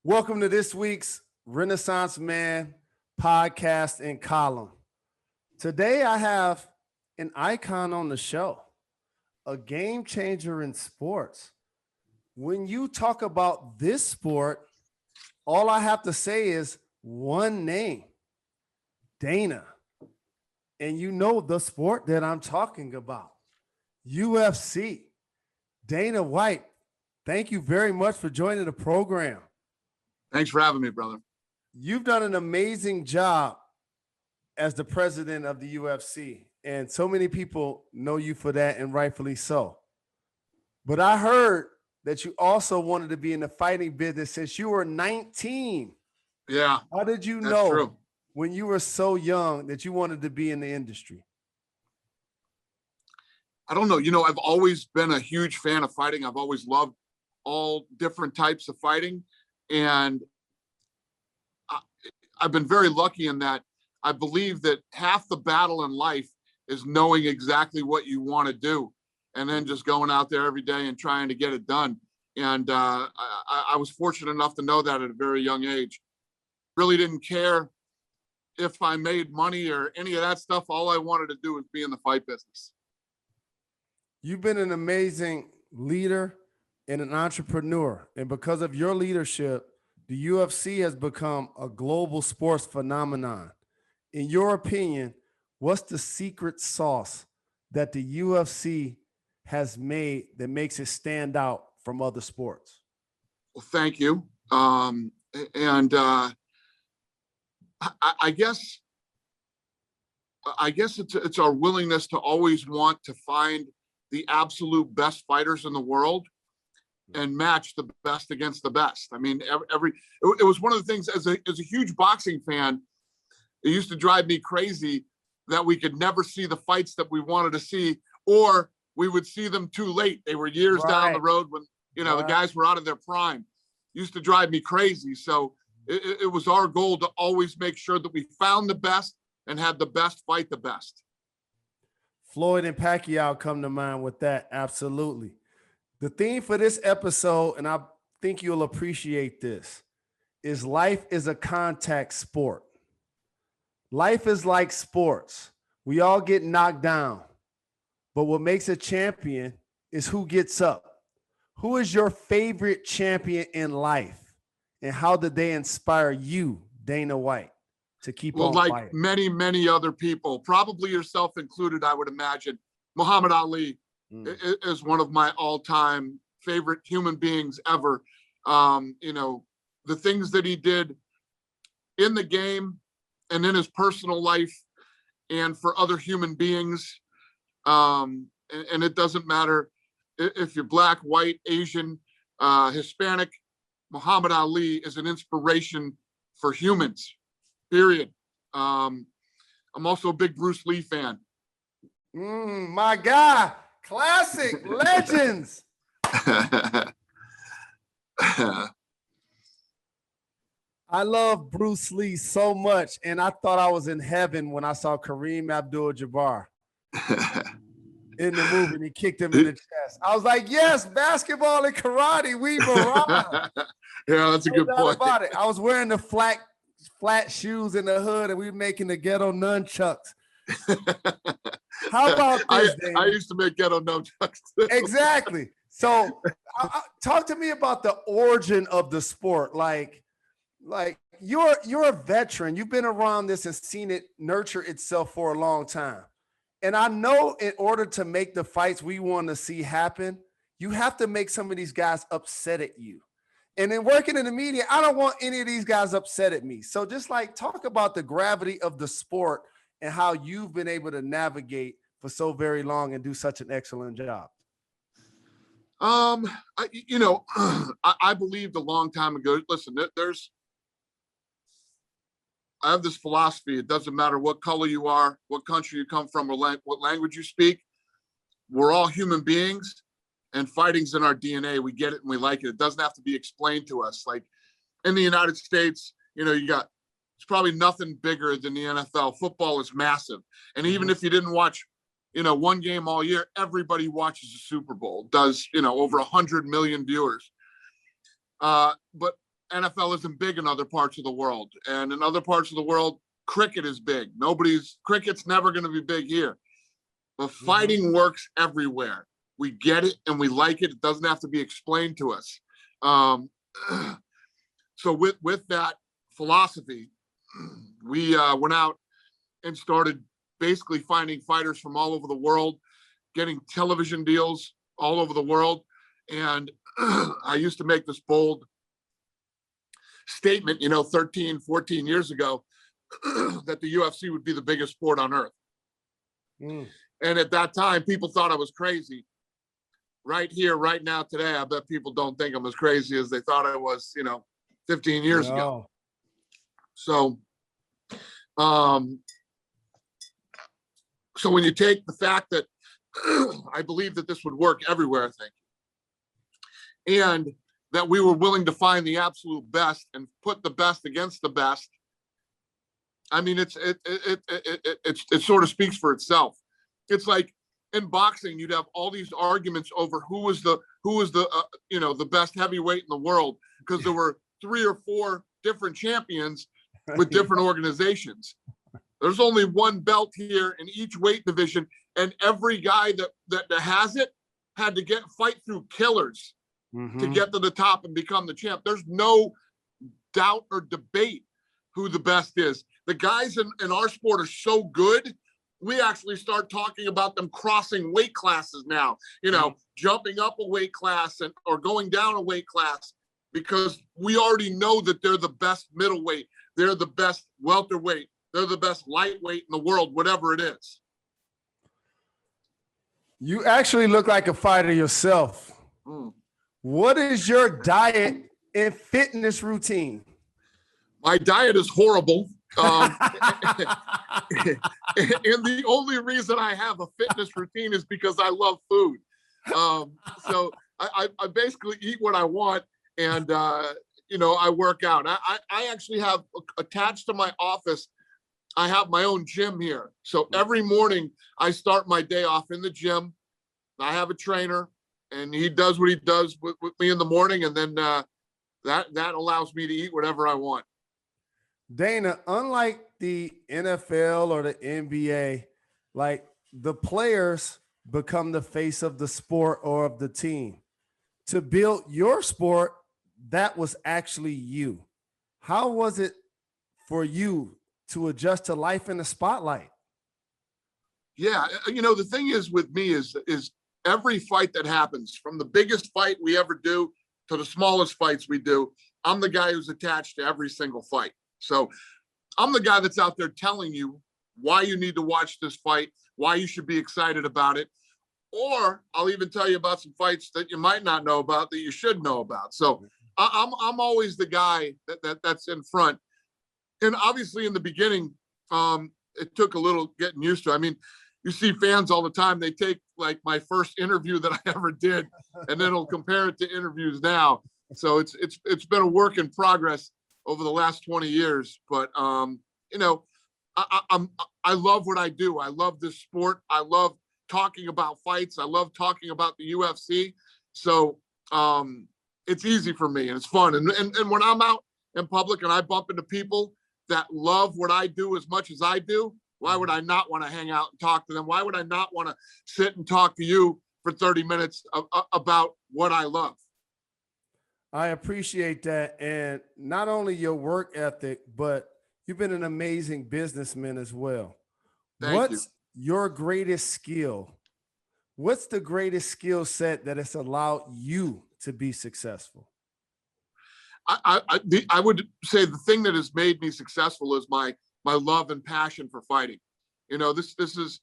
Welcome to this week's Renaissance Man podcast and column. Today I have an icon on the show, a game changer in sports. When you talk about this sport, all I have to say is one name, Dana. And you know the sport that I'm talking about, UFC. Dana White, thank you very much for joining the program. Thanks for having me, brother. You've done an amazing job as the president of the UFC, and so many people know you for that, and rightfully so. But I heard that you also wanted to be in the fighting business since you were 19. Yeah. How did you that's know true. when you were so young that you wanted to be in the industry? I don't know. I've always been a huge fan of fighting. I've always loved all different types of fighting. And I've been very lucky in that I believe that half the battle in life is knowing exactly what you want to do and then just going out there every day and trying to get it done. And I was fortunate enough to know that at a very young age. Really didn't care if I made money or any of that stuff. All I wanted to do was be in the fight business. You've been an amazing leader and an entrepreneur. And because of your leadership, the UFC has become a global sports phenomenon. In your opinion, what's the secret sauce that the UFC has made that makes it stand out from other sports? Well, thank you. I guess it's our willingness to always want to find the absolute best fighters in the world and match the best against the best. I mean, it was one of the things as a huge boxing fan, it used to drive me crazy that we could never see the fights that we wanted to see, or we would see them too late. They were years down the road when, the guys were out of their prime. Used to drive me crazy. So it was our goal to always make sure that we found the best and had the best fight the best. Floyd and Pacquiao come to mind with that. Absolutely. The theme for this episode, and I think you'll appreciate this, is life is a contact sport. Life is like sports. We all get knocked down, but what makes a champion is who gets up. Who is your favorite champion in life, and how did they inspire you, Dana White, to keep on like fighting? Many, many other people, probably yourself included, I would imagine. Muhammad Ali is one of my all-time favorite human beings ever. The things that he did in the game and in his personal life and for other human beings. And it doesn't matter if you're black, white, Asian, Hispanic. Muhammad Ali is an inspiration for humans, period. I'm also a big Bruce Lee fan. My guy, classic, legends. I love Bruce Lee so much, and I thought I was in heaven when I saw Kareem Abdul-Jabbar in the movie, and he kicked him in the chest. I was like, yes, basketball and karate, we've arrived. Yeah, that's a good point. About it. I was wearing the flat shoes in the hood, and we were making the ghetto nunchucks. How about this, Dana? I used to make ghetto nunchucks too. Exactly. So talk to me about the origin of the sport. Like you're a veteran. You've been around this and seen it nurture itself for a long time. And I know in order to make the fights we want to see happen, you have to make some of these guys upset at you. And then working in the media, I don't want any of these guys upset at me. So just talk about the gravity of the sport and how you've been able to navigate for so very long and do such an excellent job. I believed a long time ago. Listen, I have this philosophy. It doesn't matter what color you are, what country you come from, or what language you speak. We're all human beings, and fighting's in our DNA. We get it and we like it. It doesn't have to be explained to us. Like in the United States, it's probably nothing bigger than the NFL. Football is massive. And even if you didn't watch, one game all year, everybody watches the Super Bowl. Does, over 100 million viewers. But NFL isn't big in other parts of the world. And in other parts of the world, cricket is big. Cricket's never going to be big here. But fighting works everywhere. We get it and we like it. It doesn't have to be explained to us. So with that philosophy, we went out and started basically finding fighters from all over the world, getting television deals all over the world. And I used to make this bold statement, 13, 14 years ago, that the UFC would be the biggest sport on earth. And at that time, people thought I was crazy. Right here, right now, today, I bet people don't think I'm as crazy as they thought I was, 15 years ago. So, so when you take the fact that I believe that this would work everywhere, I think, and that we were willing to find the absolute best and put the best against the best, I mean, it sort of speaks for itself. It's like in boxing, you'd have all these arguments over who was the the best heavyweight in the world, because there were 3 or 4 different champions with different organizations. There's only one belt here in each weight division, and every guy that has it had to fight through killers to get to the top and become the champ. There's no doubt or debate who the best is. The guys in our sport are so good, we actually start talking about them crossing weight classes now, jumping up a weight class or going down a weight class, because we already know that they're the best middleweight, they're the best welterweight, they're the best lightweight in the world, whatever it is. You actually look like a fighter yourself. What is your diet and fitness routine? My diet is horrible. And the only reason I have a fitness routine is because I love food. So I basically eat what I want, and I work out. I actually have attached to my office, I have my own gym here. So every morning I start my day off in the gym. I have a trainer, and he does what he does with me in the morning, and then that allows me to eat whatever I want. Dana, unlike the NFL or the NBA, like, the players become the face of the sport or of the team. To build your sport, that was actually you. How was it for you to adjust to life in the spotlight? Yeah, the thing is with me is every fight that happens, from the biggest fight we ever do to the smallest fights we do, I'm the guy who's attached to every single fight. So I'm the guy that's out there telling you why you need to watch this fight, why you should be excited about it. Or I'll even tell you about some fights that you might not know about that you should know about. So I'm always the guy that's in front. And obviously in the beginning, it took a little getting used to. I mean, you see fans all the time, they take like my first interview that I ever did, and then they'll compare it to interviews now. So it's been a work in progress over the last 20 years. But, I love what I do. I love this sport. I love talking about fights. I love talking about the UFC. So it's easy for me, and it's fun. And when I'm out in public and I bump into people that love what I do as much as I do, why would I not want to hang out and talk to them? Why would I not want to sit and talk to you for 30 minutes about what I love? I appreciate that. And not only your work ethic, but you've been an amazing businessman as well. What's your greatest skill? What's the greatest skill set that has allowed you to be successful? I would say the thing that has made me successful is my love and passion for fighting. This is,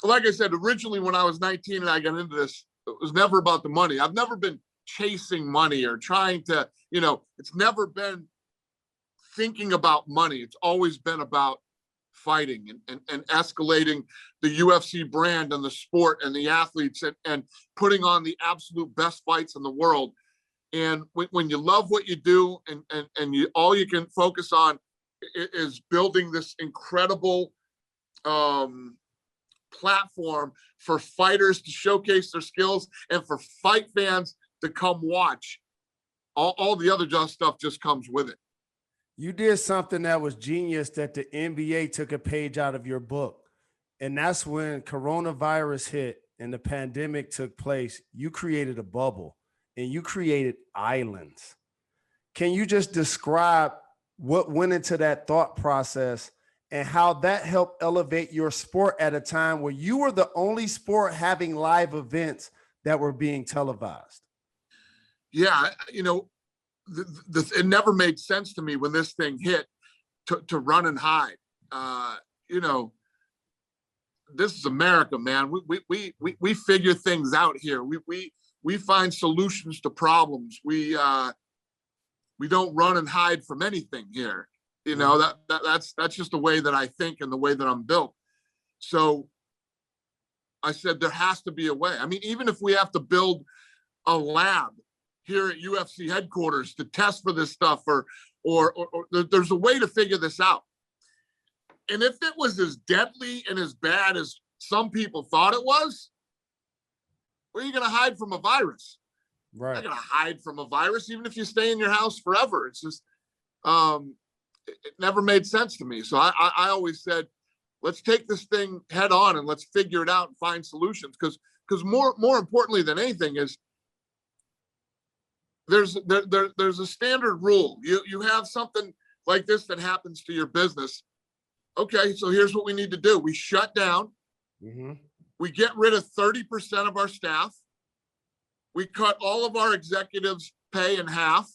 like I said, originally when I was 19 and I got into this, it was never about the money. I've never been chasing money or trying to, it's never been thinking about money. It's always been about fighting and escalating the UFC brand and the sport and the athletes and putting on the absolute best fights in the world. And when you love what you do and all you can focus on is building this incredible platform for fighters to showcase their skills and for fight fans to come watch. all the other stuff just comes with it. You did something that was genius that the NBA took a page out of your book. And that's when coronavirus hit and the pandemic took place. You created a bubble and you created islands. Can you just describe what went into that thought process and how that helped elevate your sport at a time where you were the only sport having live events that were being televised? Yeah, you know, it never made sense to me when this thing hit to run and hide. You know, this is America, man. We figure things out here. We find solutions to problems. We don't run and hide from anything here. You know, that's just the way that I think and the way that I'm built. So I said, there has to be a way. I mean, even if we have to build a lab here at UFC headquarters to test for this stuff, or there's a way to figure this out. And if it was as deadly and as bad as some people thought it was, where are you going to hide from a virus? Right. You're not going to hide from a virus, even if you stay in your house forever. It's just, it never made sense to me. So I always said, let's take this thing head on and let's figure it out and find solutions. Because more importantly than anything is, there's a standard rule. You have something like this that happens to your business. Okay, so here's what we need to do. We shut down. Mm-hmm. We get rid of 30% of our staff. We cut all of our executives' pay in half.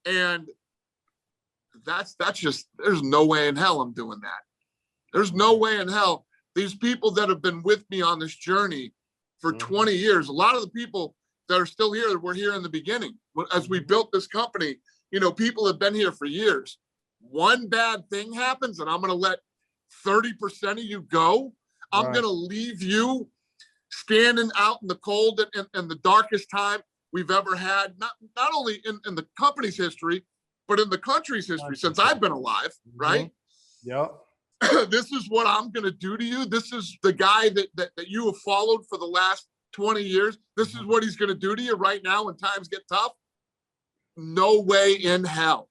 And that's just, there's no way in hell I'm doing that. There's no way in hell. These people that have been with me on this journey for 20 years, a lot of the people that are still here were here in the beginning. As we built this company, you know, people have been here for years. One bad thing happens and I'm going to let 30% of you go. I'm going to leave you standing out in the cold and the darkest time we've ever had, not only in the company's history, but in the country's history since I've been alive, right? Yep. This is what I'm going to do to you. This is the guy that you have followed for the last 20 years. This is what he's going to do to you right now when times get tough. No way in hell.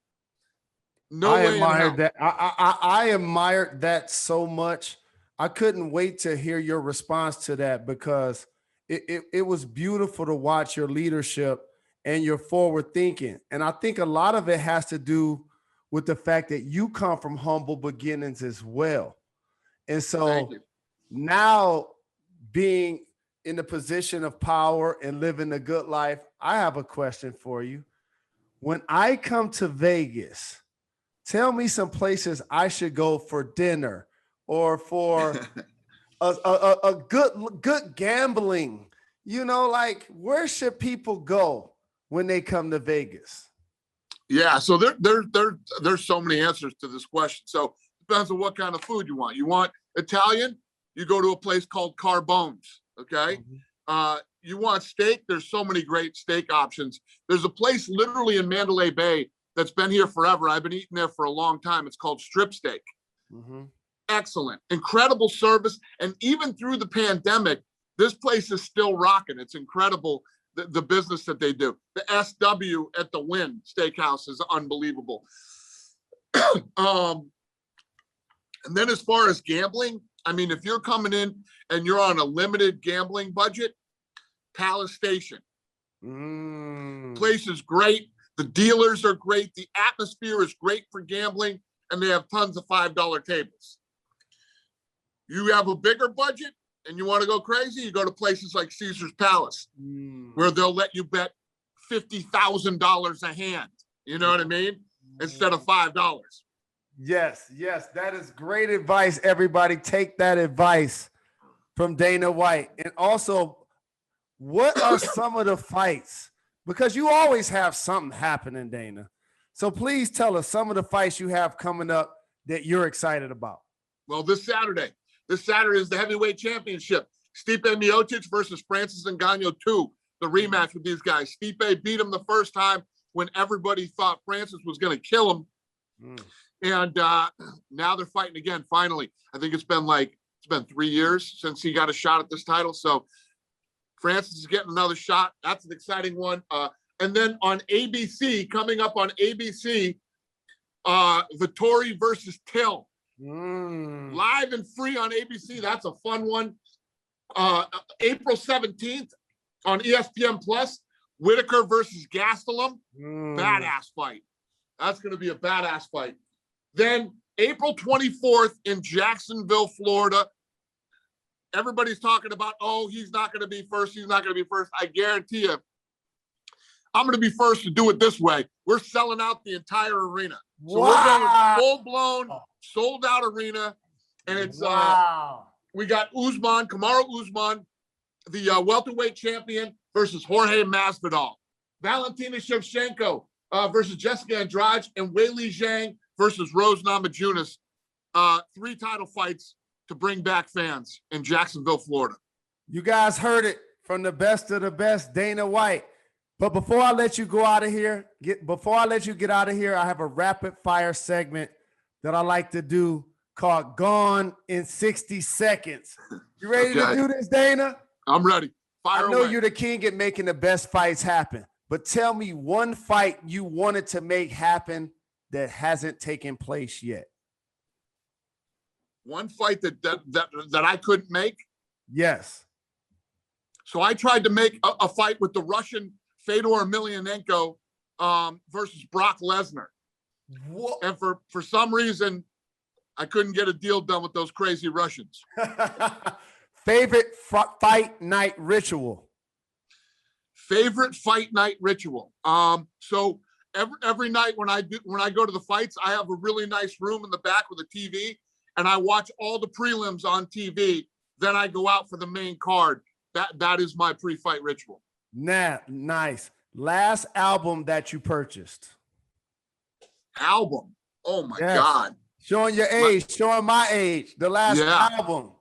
No way in hell. I admired that. I admired that so much. I couldn't wait to hear your response to that because it was beautiful to watch your leadership and your forward thinking. And I think a lot of it has to do with the fact that you come from humble beginnings as well. And so now being in the position of power and living a good life, I have a question for you. When I come to Vegas, tell me some places I should go for dinner or for a good gambling. You know, like where should people go when they come to Vegas? Yeah, so there's so many answers to this question. So it depends on what kind of food you want. You want Italian? You go to a place called Carbone's. Okay. You want steak? There's so many great steak options. There's a place literally in Mandalay Bay that's been here forever. I've been eating there for a long time. It's called Strip Steak. Excellent, incredible service. And even through the pandemic, this place is still rocking. It's incredible, the business that they do. The SW at the Wynn Steakhouse is unbelievable. And then as far as gambling, I mean, if you're coming in and you're on a limited gambling budget, Palace Station. Place is great. The dealers are great. The atmosphere is great for gambling, and they have tons of $5 tables. You have a bigger budget and you want to go crazy, you go to places like Caesar's Palace, where they'll let you bet $50,000 a hand. You know what I mean? Instead of $5. Yes, that is great advice. Everybody take that advice from Dana White. And also, what are some of the fights? Because you always have something happening, Dana. So please tell us some of the fights you have coming up that you're excited about. Well, this Saturday is the heavyweight championship. Stipe Miocic versus Francis Ngannou 2, the rematch with these guys. Stipe beat him the first time when everybody thought Francis was going to kill him. And now they're fighting again, finally. I think it's been 3 years since he got a shot at this title. So Francis is getting another shot. That's an exciting one. And then on ABC, coming up on ABC, Vittori versus Till. Live and free on ABC. That's a fun one. April 17th on ESPN Plus, Whitaker versus Gastelum. Badass fight. That's going to be a badass fight. Then April 24th in Jacksonville, Florida. Everybody's talking about, oh, he's not going to be first. He's not going to be first. I guarantee you, I'm going to be first to do it this way. We're selling out the entire arena. So we're going full-blown, sold-out arena. And it's we got Usman, Kamaru Usman, the welterweight champion versus Jorge Masvidal. Valentina Shevchenko versus Jessica Andrade, and Weili Zhang versus Rose Namajunas. 3 title fights to bring back fans in Jacksonville, Florida. You guys heard it from the best of the best, Dana White. But before I let you go out of here, I have a rapid fire segment that I like to do called Gone in 60 Seconds. You ready to do this, Dana? I'm ready. Fire away. You're the king at making the best fights happen, but tell me one fight you wanted to make happen that hasn't taken place yet. One fight that I couldn't make? Yes. So I tried to make a fight with the Russian Fedor Emelianenko versus Brock Lesnar. What? And for some reason, I couldn't get a deal done with those crazy Russians. Favorite fight night ritual? Favorite fight night ritual. So every night when I go to the fights, I have a really nice room in the back with a TV, and I watch all the prelims on TV. Then I go out for the main card. That is my pre-fight ritual. Nah, nice. Last album that you purchased? Album? Oh my God. Showing your age, showing my age. The last album.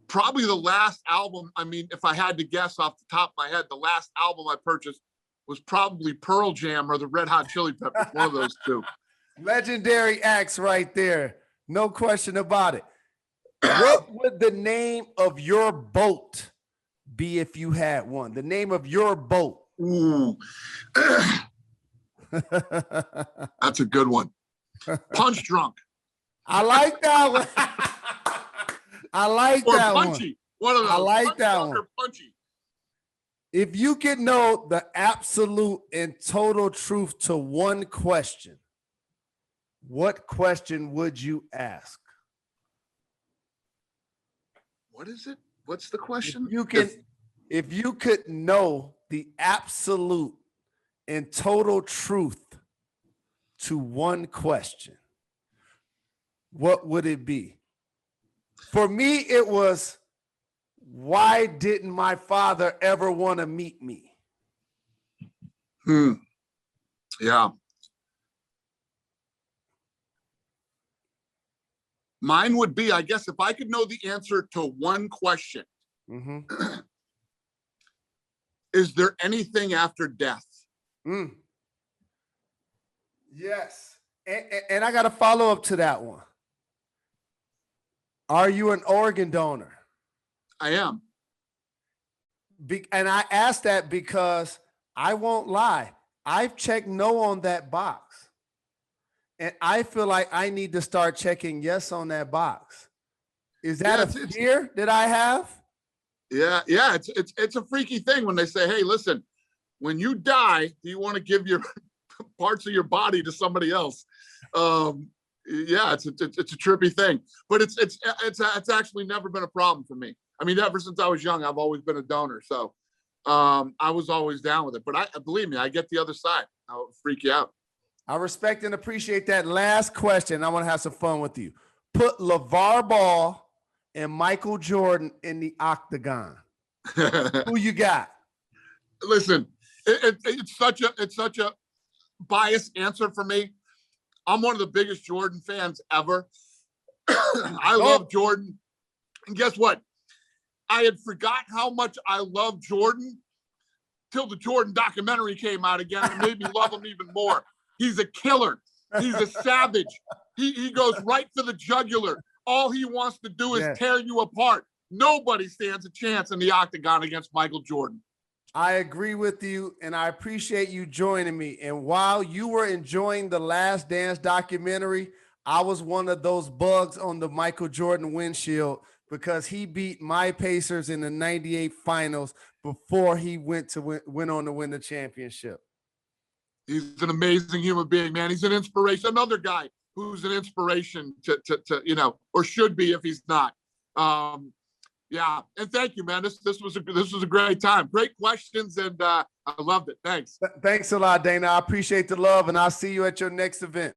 Probably the last album. I mean, if I had to guess off the top of my head, the last album I purchased was probably Pearl Jam or the Red Hot Chili Peppers. One of those two. Legendary acts right there. No question about it. What would the name of your boat be if you had one? The name of your boat. Ooh. That's a good one. Punch Drunk. I like that one. I like that Punchy. One of those. I like that one. Punchy. If you could know the absolute and total truth to one question, what question would you ask? What is it? What's the question? If you could know the absolute and total truth to one question, what would it be? For me, it was, why didn't my father ever want to meet me? Yeah. Mine would be, I guess, if I could know the answer to one question, is there anything after death? Yes. And I got a follow-up to that one. Are you an organ donor? I am. And I asked that because I won't lie. I've checked no on that box. And I feel like I need to start checking yes on that box. Is that a fear that I have? Yeah. It's a freaky thing when they say, hey, listen, when you die, do you want to give your parts of your body to somebody else? Yeah, it's a trippy thing, but it's actually never been a problem for me. I mean, ever since I was young, I've always been a donor, so I was always down with it. But believe me, I get the other side. I'll freak you out. I respect and appreciate that. Last question. I want to have some fun with you. Put LeVar Ball and Michael Jordan in the octagon. Who you got? Listen, it's such a biased answer for me. I'm one of the biggest Jordan fans ever. I love Jordan. And guess what? I had forgot how much I love Jordan till the Jordan documentary came out again and made me love him even more. He's a killer. He's a savage. He goes right for the jugular. All he wants to do is tear you apart. Nobody stands a chance in the octagon against Michael Jordan. I agree with you, and I appreciate you joining me. And while you were enjoying the Last Dance documentary, I was one of those bugs on the Michael Jordan windshield because he beat my Pacers in the '98 finals before he went on to win the championship. He's an amazing human being, man. He's an inspiration. Another guy who's an inspiration to or should be if he's not. Yeah, and thank you, man. This was a great time. Great questions, and I loved it. Thanks. Thanks a lot, Dana. I appreciate the love, and I'll see you at your next event.